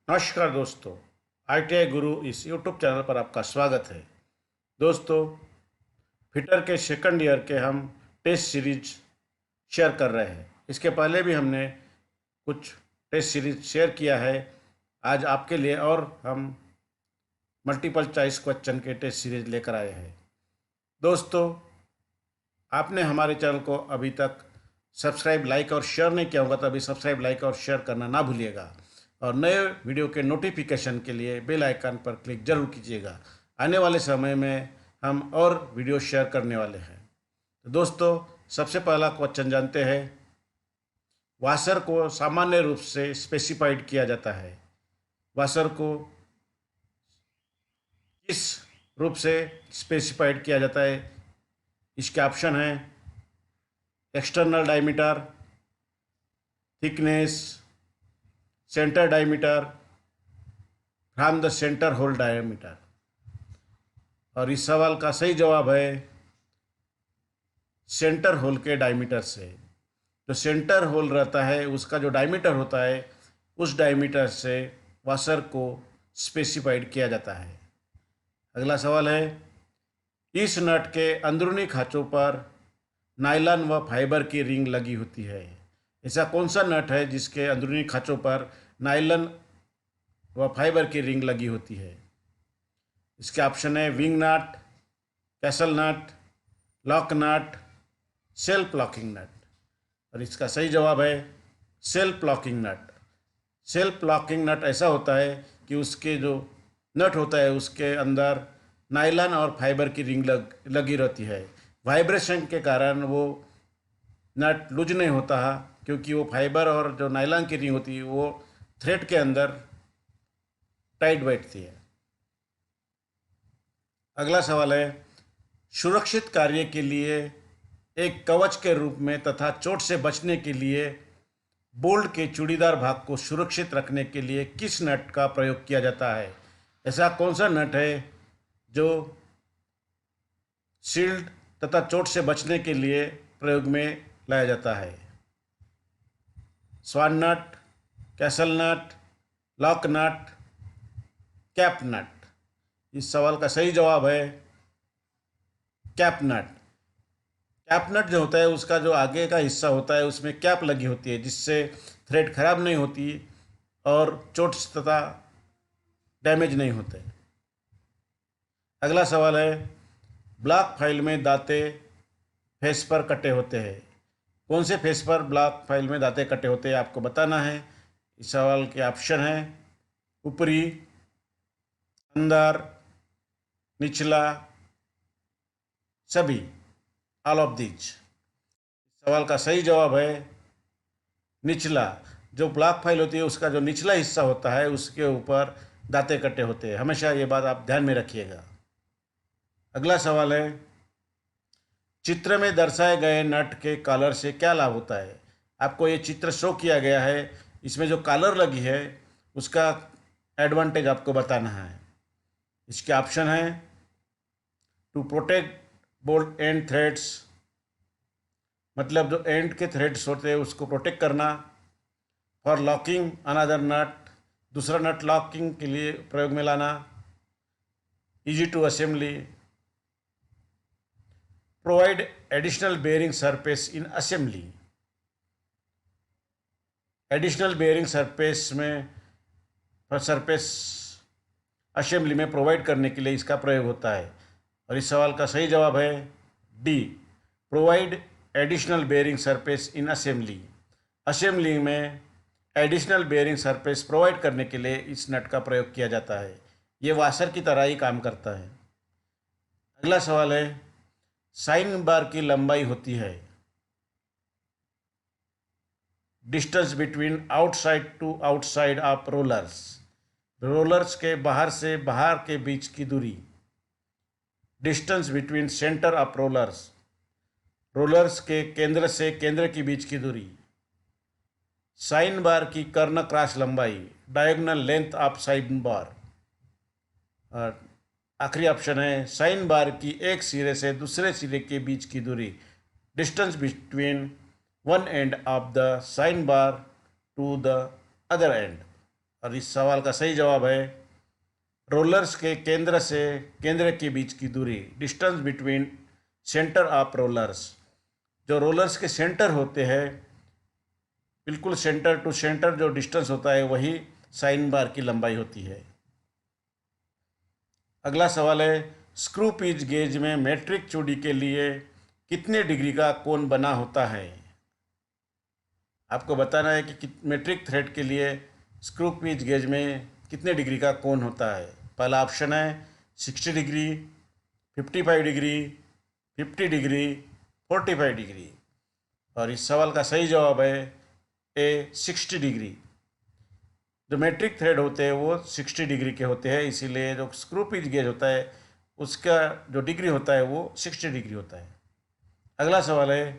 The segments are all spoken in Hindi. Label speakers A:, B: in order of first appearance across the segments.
A: नमस्कार दोस्तों। ITI गुरु इस यूट्यूब चैनल पर आपका स्वागत है। दोस्तों, फिटर के सेकंड ईयर के हम टेस्ट सीरीज शेयर कर रहे हैं। इसके पहले भी हमने कुछ टेस्ट सीरीज शेयर किया है। आज आपके लिए और हम मल्टीपल चॉइस क्वेश्चन के टेस्ट सीरीज लेकर आए हैं। दोस्तों, आपने हमारे चैनल को अभी तक सब्सक्राइब, लाइक और शेयर नहीं किया होगा तो अभी सब्सक्राइब, लाइक और शेयर करना ना भूलिएगा। और नए वीडियो के नोटिफिकेशन के लिए बेल आइकन पर क्लिक जरूर कीजिएगा। आने वाले समय में हम और वीडियो शेयर करने वाले हैं। तो दोस्तों, सबसे पहला क्वेश्चन जानते हैं। वाशर को सामान्य रूप से स्पेसिफाइड किया जाता है। वाशर को किस रूप से स्पेसिफाइड किया जाता है? इसके ऑप्शन हैं external diameter, thickness, centre diameter, from the centre hole diameter. और इस सवाल का सही जवाब है सेंटर होल के डायमीटर से। जो सेंटर होल रहता है उसका जो डायमीटर होता है उस डायमीटर से वाशर को स्पेसिफाइड किया जाता है। अगला सवाल है, इस नट के अंदरूनी खांचों पर नायलॉन व फाइबर की रिंग लगी होती है। ऐसा कौन सा नट है जिसके अंदरूनी खांचों पर नायलॉन व फाइबर की रिंग लगी होती है? इसके ऑप्शन है विंग नट, कैसल नट, लॉक नट, सेल्फ लॉकिंग नट। और इसका सही जवाब है सेल्फ लॉकिंग नट। सेल्फ लॉकिंग नट ऐसा होता है कि उसके जो नट होता है उसके अंदर नायलॉन और फाइबर की रिंग लगी रहती है। वाइब्रेशन के कारण वो नट लूज नहीं होता है, क्योंकि वो फाइबर और जो नायलॉन की रिंग होती है वो थ्रेड के अंदर टाइट बैठती है। अगला सवाल है, सुरक्षित कार्य के लिए एक कवच के रूप में तथा चोट से बचने के लिए बोल्ट के चूड़ीदार भाग को सुरक्षित रखने के लिए किस नट का प्रयोग किया जाता है? ऐसा कौन सा नट है जो शील्ड तथा चोट से बचने के लिए प्रयोग में लाया जाता है? स्वान नट, कैसल नट, लॉक नट, कैप नट। इस सवाल का सही जवाब है कैप नट। कैप नट जो होता है उसका जो आगे का हिस्सा होता है उसमें कैप लगी होती है जिससे थ्रेड खराब नहीं होती और चोट तथा डैमेज नहीं होते। अगला सवाल है, ब्लॉक फाइल में दांते फेस पर कटे होते हैं। कौन से फेस पर ब्लॉक फाइल में दांते कटे होते हैं आपको बताना है। इस सवाल के ऑप्शन है ऊपरी, अंदर, निचला, सभी, ऑल ऑफ दीज। सवाल का सही जवाब है निचला। जो ब्लॉक फाइल होती है उसका जो निचला हिस्सा होता है उसके ऊपर दांते कटे होते हैं। हमेशा ये बात आप ध्यान में रखिएगा। अगला सवाल है, चित्र में दर्शाए गए नट के कॉलर से क्या लाभ होता है? आपको ये चित्र शो किया गया है, इसमें जो कॉलर लगी है उसका एडवांटेज आपको बताना है। इसके ऑप्शन है to protect bolt end threads, मतलब जो एंड के थ्रेड्स होते हैं उसको प्रोटेक्ट करना। फॉर लॉकिंग अनदर नट, दूसरा नट लॉकिंग के लिए प्रयोग में लाना। Easy to assembly, provide additional bearing surface in assembly. Additional bearing surface में सरफेस असेंबली में प्रोवाइड करने के लिए इसका प्रयोग होता है। और इस सवाल का सही जवाब है D, provide additional bearing surface in assembly. Assembly में एडिशनल बेयरिंग सरफेस प्रोवाइड करने के लिए इस नट का प्रयोग किया जाता है। ये वाशर की तरह ही काम करता है। अगला सवाल है, साइन बार की लंबाई होती है distance between outside to outside of rollers, rollers के बाहर से बाहर के बीच की दूरी। Distance between centre of rollers, rollers के केंद्र से केंद्र के बीच की दूरी। साइन बार की कर्ण क्रॉस लंबाई, diagonal length of sine bar. और आखिरी ऑप्शन है साइन बार की एक सिरे से दूसरे सिरे के बीच की दूरी, distance between one end of the sine bar to the other end. और इस सवाल का सही जवाब है रोलर्स के केंद्र से केंद्र के बीच की दूरी, distance between centre of rollers. जो रोलर्स के सेंटर होते हैं, बिल्कुल सेंटर टू सेंटर जो डिस्टेंस होता है वही साइन बार की लंबाई होती है। अगला सवाल है स्क्रू पिच गेज में मेट्रिक चूड़ी के लिए कितने डिग्री का कोण बना होता है। आपको बताना है कि मेट्रिक थ्रेड के लिए स्क्रू पिच गेज में कितने डिग्री का कोण होता है। पहला ऑप्शन है 60 डिग्री, 55 डिग्री, 50 डिग्री, 45 डिग्री। और इस सवाल का सही जवाब है ए 60 डिग्री। जो मेट्रिक थ्रेड होते हैं वो 60 डिग्री के होते हैं, इसीलिए जो स्क्रू पिच गेज होता है उसका जो डिग्री होता है वो 60 डिग्री होता है। अगला सवाल है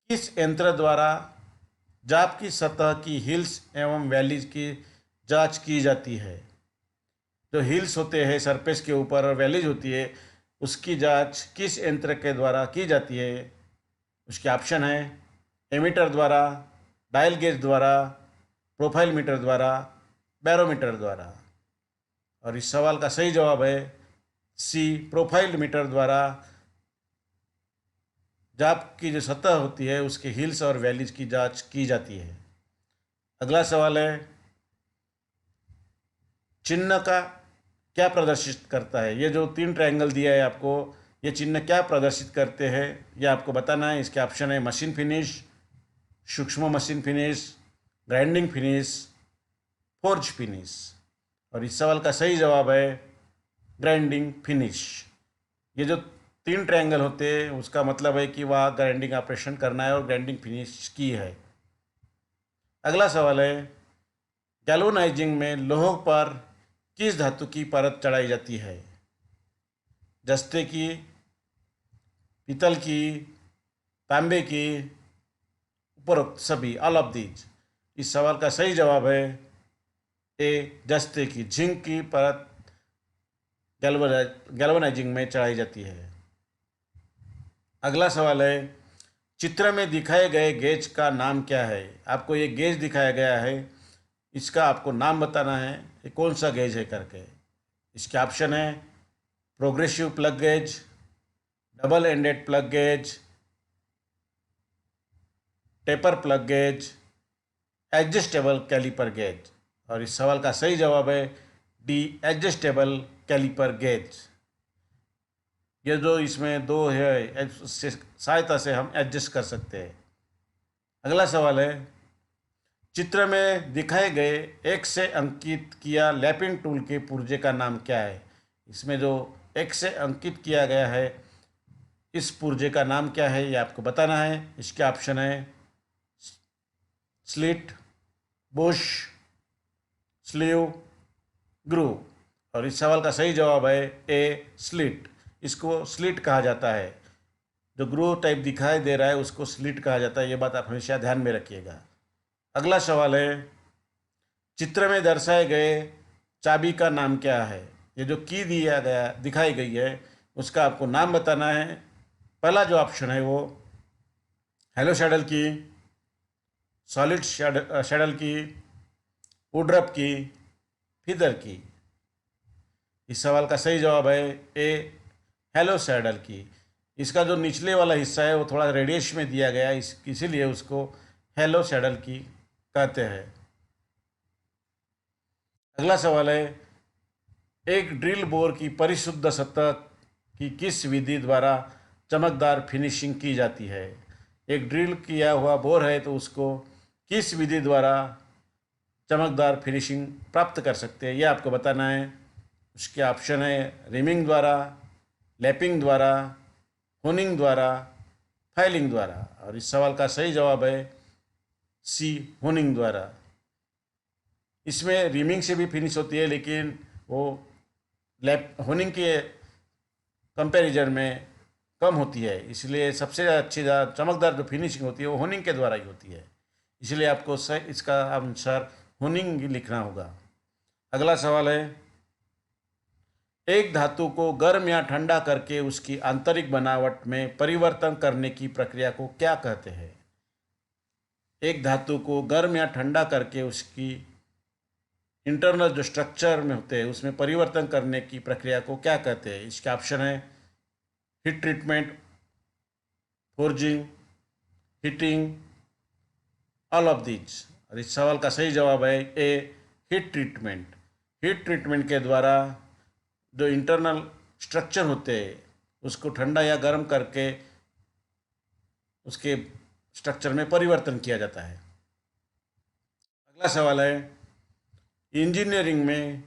A: किस यंत्र द्वारा जाप की सतह की हिल्स एवं वैलीज की जांच की जाती है। जो हिल्स होते हैं सरफेस के ऊपर और वैलीज होती है उसकी जांच किस यंत्र के द्वारा की जाती है। उसके ऑप्शन है एमीटर द्वारा, डायल गेज द्वारा, प्रोफाइल मीटर द्वारा, बैरोमीटर द्वारा। और इस सवाल का सही जवाब है सी, प्रोफाइल मीटर द्वारा जाप की जो सतह होती है उसके हिल्स और वैलीज की जांच की जाती है। अगला सवाल है चिन्ह का क्या प्रदर्शित करता है। ये जो 3 ट्रायंगल दिया है आपको, ये चिन्ह क्या प्रदर्शित करते हैं ये आपको बताना है। इसके ऑप्शन है मशीन फिनिश, सूक्ष्म machine finish, grinding finish, forge finish. और इस सवाल का सही जवाब है ग्राइंडिंग फिनिश। ये जो 3 ट्रायंगल होते हैं उसका मतलब है कि वह ग्राइंडिंग ऑपरेशन करना है और ग्राइंडिंग फिनिश की है। अगला सवाल है गैल्वेनाइजिंग में लोह पर किस धातु की परत चढ़ाई जाती है। जस्ते की, पीतल की, तांबे की, उपरोक्त सभी, ऑल ऑफ दीज। इस सवाल का सही जवाब है ए, जस्ते की, जिंक की परत गैल्वेनाइजिंग में चढ़ाई जाती है। अगला सवाल है चित्र में दिखाए गए गेज का नाम क्या है। आपको ये गेज दिखाया गया है, इसका आपको नाम बताना है ये कौन सा गेज है करके। इसके ऑप्शन है progressive plug gauge, double ended plug gauge, taper plug gauge, adjustable caliper gauge. और इस सवाल का सही जवाब है डी, एडजस्टेबल कैलिपर गेज। ये जो इसमें 2 है उससे सहायता से हम एडजस्ट कर सकते हैं। अगला सवाल है चित्र में दिखाए गए एक से अंकित किया लैपिंग टूल के पुर्जे का नाम क्या है। इसमें जो एक से अंकित किया गया है इस पुर्जे का नाम क्या है ये आपको बताना है। इसके ऑप्शन है स्लिट, बुश, स्लीव, ग्रूव। और इस सवाल का सही जवाब है ए, स्लिट। इसको स्लिट कहा जाता है। जो ग्रूव टाइप दिखाई दे रहा है उसको स्लिट कहा जाता है, ये बात आप हमेशा ध्यान में रखिएगा। अगला सवाल है चित्र में दर्शाए गए चाबी का नाम क्या है। ये जो की दिया गया दिखाई गई है उसका आपको नाम बताना है। पहला जो ऑप्शन है वो हेलो शैडल की, सॉलिड शैडल की, वुडरप की, फिदर की। इस सवाल का सही जवाब है ए, हेलो शैडल की। इसका जो निचले वाला हिस्सा है वो थोड़ा रेडियस में दिया गया है, इसीलिए उसको हेलो शैडल की कहते हैं। अगला सवाल है एक ड्रिल बोर की परिशुद्ध सतह की किस विधि द्वारा चमकदार फिनिशिंग की जाती है। एक ड्रिल किया हुआ बोर है तो उसको किस विधि द्वारा चमकदार फिनिशिंग प्राप्त कर सकते हैं ये आपको बताना है। उसके ऑप्शन है रिमिंग द्वारा, लैपिंग द्वारा, होनिंग द्वारा, फाइलिंग द्वारा। और इस सवाल का सही जवाब है सी, होनिंग द्वारा। इसमें रिमिंग से भी फिनिश होती है लेकिन वो होनिंग के कंपैरिजन में कम होती है, इसलिए सबसे अच्छी चमकदार जो फिनिशिंग होती है वो होनिंग के द्वारा ही होती है। इसलिए आपको इसका आंसर होनिंग लिखना होगा। अगला सवाल है एक धातु को गर्म या ठंडा करके उसकी आंतरिक बनावट में परिवर्तन करने की प्रक्रिया को क्या कहते हैं। एक धातु को गर्म या ठंडा करके उसकी इंटरनल जो स्ट्रक्चर में होते हैं उसमें परिवर्तन करने की प्रक्रिया को क्या कहते हैं? इसके ऑप्शन है heat treatment, forging, heating, all of these. और इस सवाल का सही जवाब है ए, हीट ट्रीटमेंट। हीट ट्रीटमेंट के द्वारा जो इंटरनल स्ट्रक्चर होते हैं उसको ठंडा या गर्म करके उसके स्ट्रक्चर में परिवर्तन किया जाता है। अगला सवाल है, इंजीनियरिंग में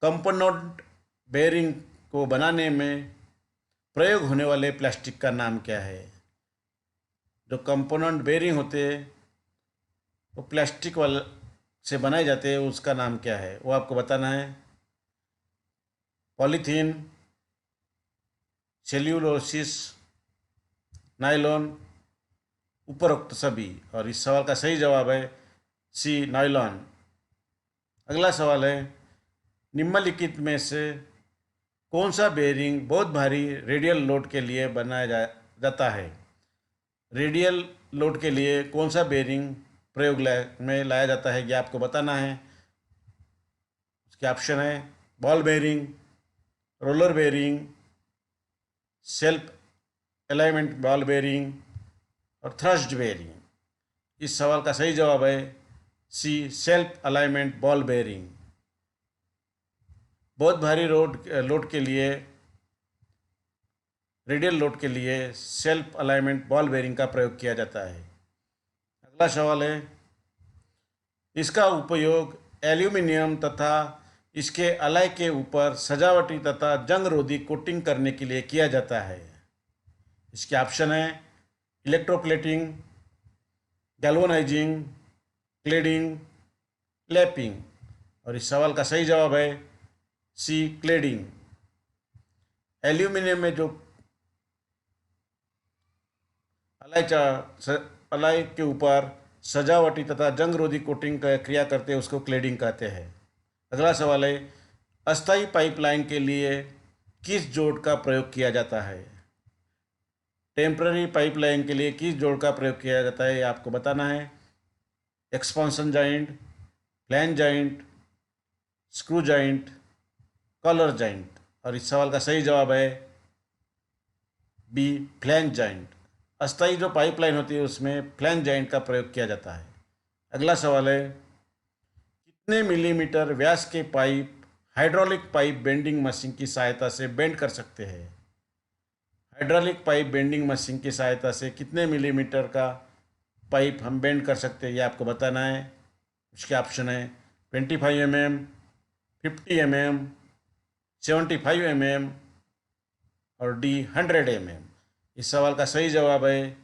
A: कंपोनेंट बेयरिंग को बनाने में प्रयोग होने वाले प्लास्टिक का नाम क्या है? जो कंपोनेंट बेयरिंग होते हैं वो प्लास्टिक वाले से बनाए जाते हैं, उसका नाम क्या है वो आपको बताना है। पॉलीथीन, सेल्यूलोसिस, नायलॉन, उपरोक्त सभी। और इस सवाल का सही जवाब है सी, नायलॉन। अगला सवाल है, निम्नलिखित में से कौन सा बेयरिंग बहुत भारी रेडियल लोड के लिए जाता है? रेडियल लोड के लिए कौन सा बेयरिंग प्रयोग में लाया जाता है ये आपको बताना है। उसके ऑप्शन है ball bearing, roller bearing, self alignment ball bearing और थ्रस्ट बेयरिंग। इस सवाल का सही जवाब है सी, सेल्फ अलाइनमेंट बॉल बेयरिंग। बहुत भारी लोड के लिए, रेडियल लोड के लिए सेल्फ अलाइनमेंट बॉल बेयरिंग का प्रयोग किया जाता है। अगला सवाल है, इसका उपयोग एल्यूमिनियम तथा इसके अलाय के ऊपर सजावटी तथा जंग रोधी कोटिंग करने के लिए किया जाता है। इसके ऑप्शन है इलेक्ट्रोप्लेटिंग, गैल्वेनाइजिंग, क्लेडिंग, लैपिंग। और इस सवाल का सही जवाब है सी, क्लेडिंग। एल्यूमिनियम में जो अलाय के ऊपर सजावटी तथा जंग रोधी कोटिंग का क्रिया करते हैं उसको क्लेडिंग कहते हैं। अगला सवाल है, अस्थायी पाइपलाइन के लिए किस जोड़ का प्रयोग किया जाता है? टेम्पररी पाइपलाइन के लिए किस जोड़ का प्रयोग किया जाता है ये आपको बताना है। Expansion joint, flange joint, screw joint, collar joint. और इस सवाल का सही जवाब है बी, फ्लैंज जॉइंट। अस्थायी जो पाइपलाइन होती है उसमें फ्लैंज जॉइंट का प्रयोग किया जाता है। अगला सवाल है, कितने मिलीमीटर व्यास के pipe hydraulic pipe bending machine की सहायता से बेंड कर सकते हैं? हाइड्रोलिक पाइप बेंडिंग मशीन की सहायता से कितने मिलीमीटर का पाइप हम बेंड कर सकते हैं ये आपको बताना है। उसके ऑप्शन है 25 mm, 50 mm, 75 mm और डी, 100 mm। इस सवाल का सही जवाब है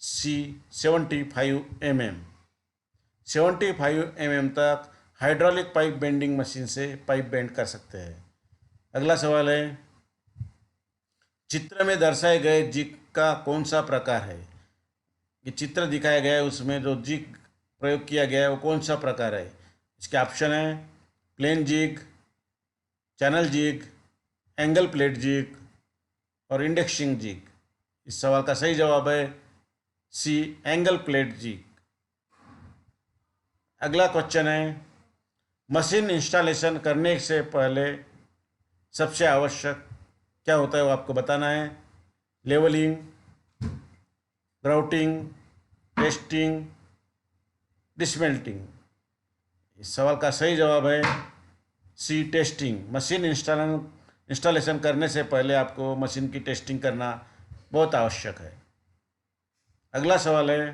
A: सी, 75 mm। 75 mm तक हाइड्रोलिक पाइप बेंडिंग मशीन से पाइप बेंड कर सकते हैं। अगला सवाल है, चित्र में दर्शाए गए जिग का कौन सा प्रकार है? ये चित्र दिखाया गया है उसमें जो जिग प्रयोग किया गया है वो कौन सा प्रकार है? इसके ऑप्शन है plain jig, channel jig, angle plate jig और इंडेक्सिंग जिग। इस सवाल का सही जवाब है सी, एंगल प्लेट जिग। अगला क्वेश्चन है, मशीन इंस्टॉलेशन करने से पहले सबसे आवश्यक क्या होता है वो आपको बताना है। Levelling, grouting, testing, dismantling. इस सवाल का सही जवाब है सी, टेस्टिंग। मशीन इंस्टॉलेशन करने से पहले आपको मशीन की टेस्टिंग करना बहुत आवश्यक है। अगला सवाल है,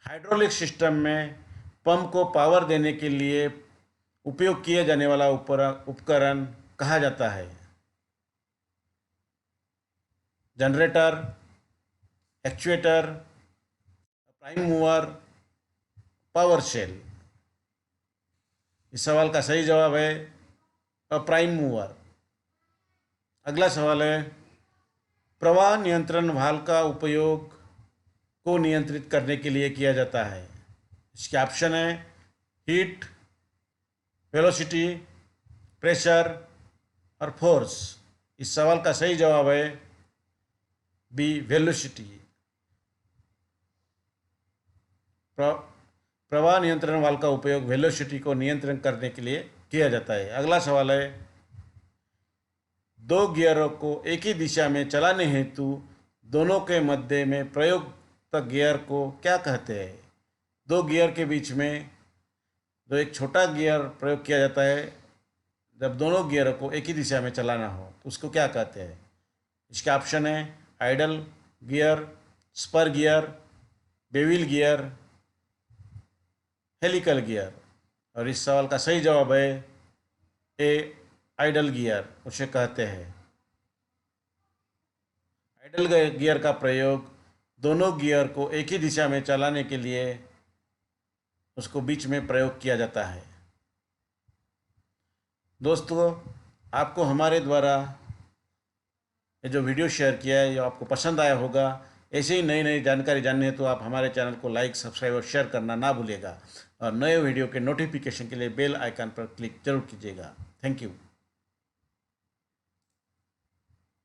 A: हाइड्रोलिक सिस्टम में पंप को पावर देने के लिए उपयोग किए जाने वाला उपकरण कहा जाता है? Generator, actuator, prime mover, power shell. इस सवाल का सही जवाब है प्राइम मूवर। अगला सवाल है, प्रवाह नियंत्रण वाल्व का उपयोग को नियंत्रित करने के लिए किया जाता है। इसके ऑप्शन है हीट, वेलोसिटी, प्रेशर और फोर्स। इस सवाल का सही जवाब है बी, वेलोसिटी। प्रवाह नियंत्रण वाल्व का उपयोग वेलोसिटी को नियंत्रण करने के लिए किया जाता है। अगला सवाल है, दो गियरों को एक ही दिशा में चलाने हेतु दोनों के मध्य में प्रयुक्त गियर को क्या कहते हैं? दो गियर के बीच में जो एक छोटा गियर प्रयोग किया जाता है जब दोनों गियरों को एक ही दिशा में चलाना हो तो उसको क्या कहते हैं? इसके ऑप्शन है idle gear, spur gear, bevel gear, helical gear. और इस सवाल का सही जवाब है ए, आइडल गियर उसे कहते हैं। आइडल गियर का प्रयोग दोनों गियर को एक ही दिशा में चलाने के लिए उसको बीच में प्रयोग किया जाता है। दोस्तों, आपको हमारे द्वारा ये जो वीडियो शेयर किया है ये आपको पसंद आया होगा। ऐसे ही नई नई जानकारी जाननी है तो आप हमारे चैनल को लाइक, सब्सक्राइब और शेयर करना ना भूलिएगा और नए वीडियो के नोटिफिकेशन के लिए बेल आइकन पर क्लिक जरूर कीजिएगा। Thank you.